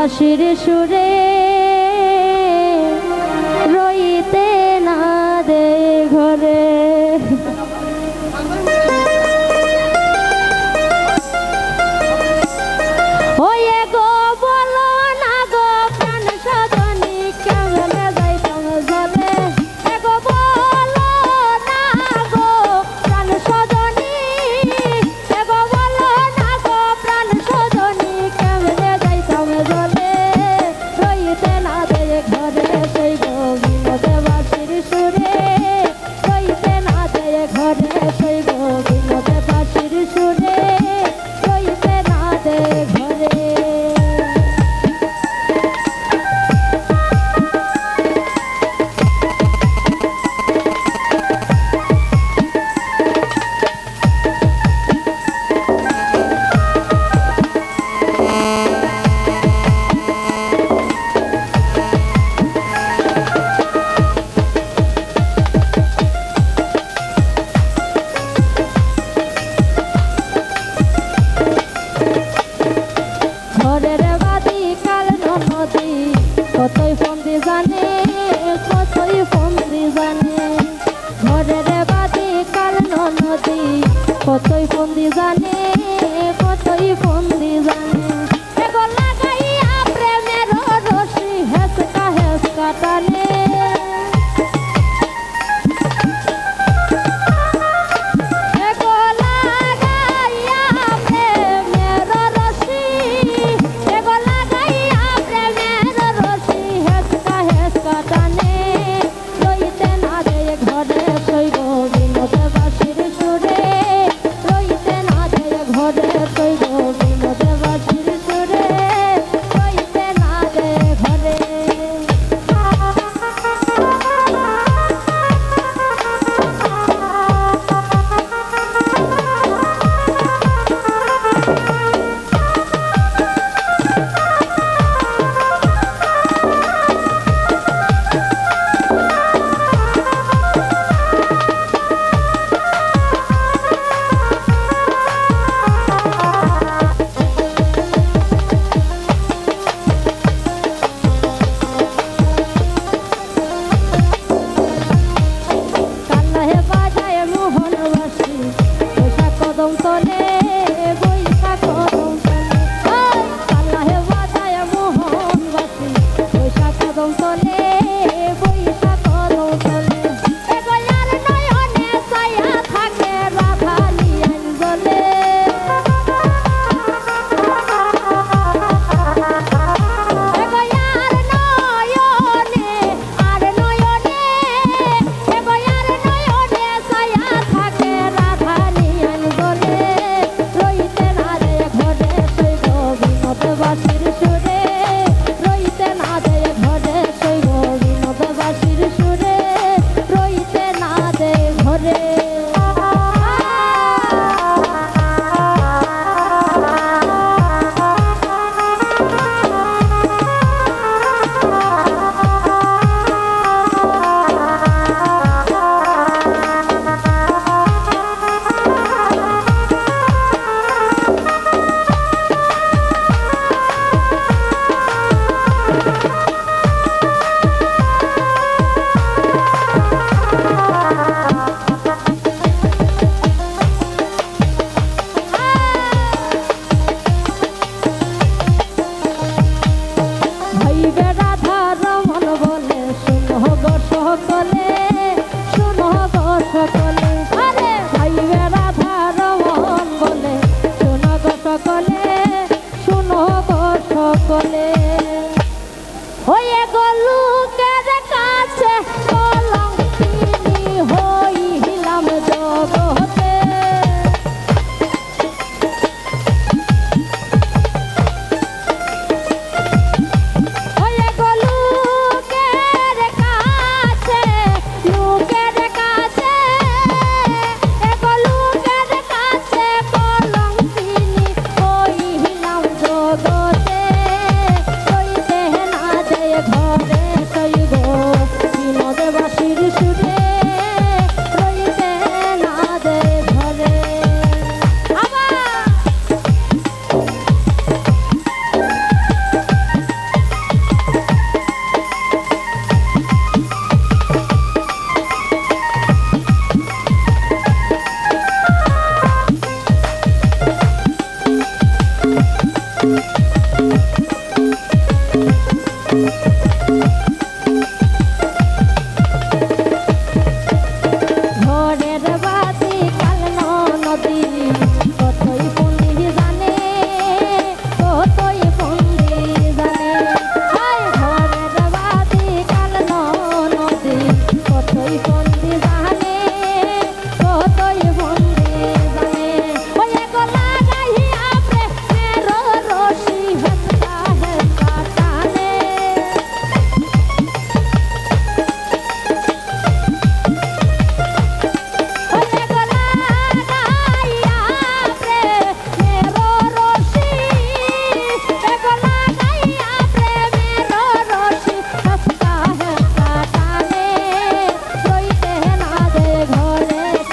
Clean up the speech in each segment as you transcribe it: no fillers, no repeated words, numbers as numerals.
বাঁশির সুরে রইতে না দে ঘরে। ওয়ে গো বলো না গো প্রাণ সজনী কেমনে যাইতাম জলে। গো বলো না গো প্রাণ সজনী, গো বলো না গো প্রাণ সজনী কেমনে যাইতাম জলে। রইতে না দে ঘরে সেই গো বিনোদে বাঁশির সুরে রইতে না দে ঘরে সেই গো বিনোদে বাঁশির সুরে রইতে না দে ঘরে। ঘরের বাদি কাল নদী কতই ফন্দি জানে, কতই ফন্দি জানে। ঘরের বাদি কাল নদী কতই ফন্দি জানে, কতই ফন্দি জানে। এগো লাগাইয়া প্রেমের রশি হেসকা হেসকা টানে। রইতে না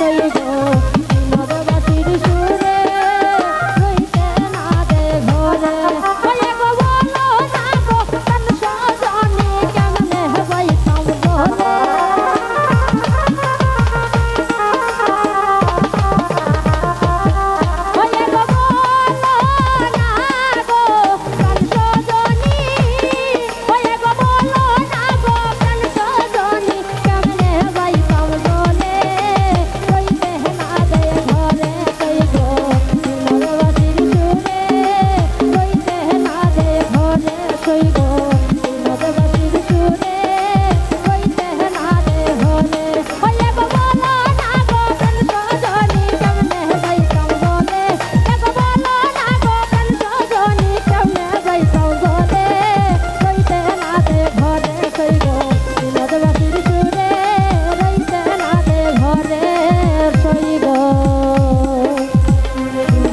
সই গো বিনোদবাসীর সুরে রইতে না দে ঘরে ওয়ে গো বলো না গো প্রাণ সজনী কেমনে যাইতাম ঘরে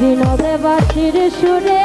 বিনোদবাসীর সুরে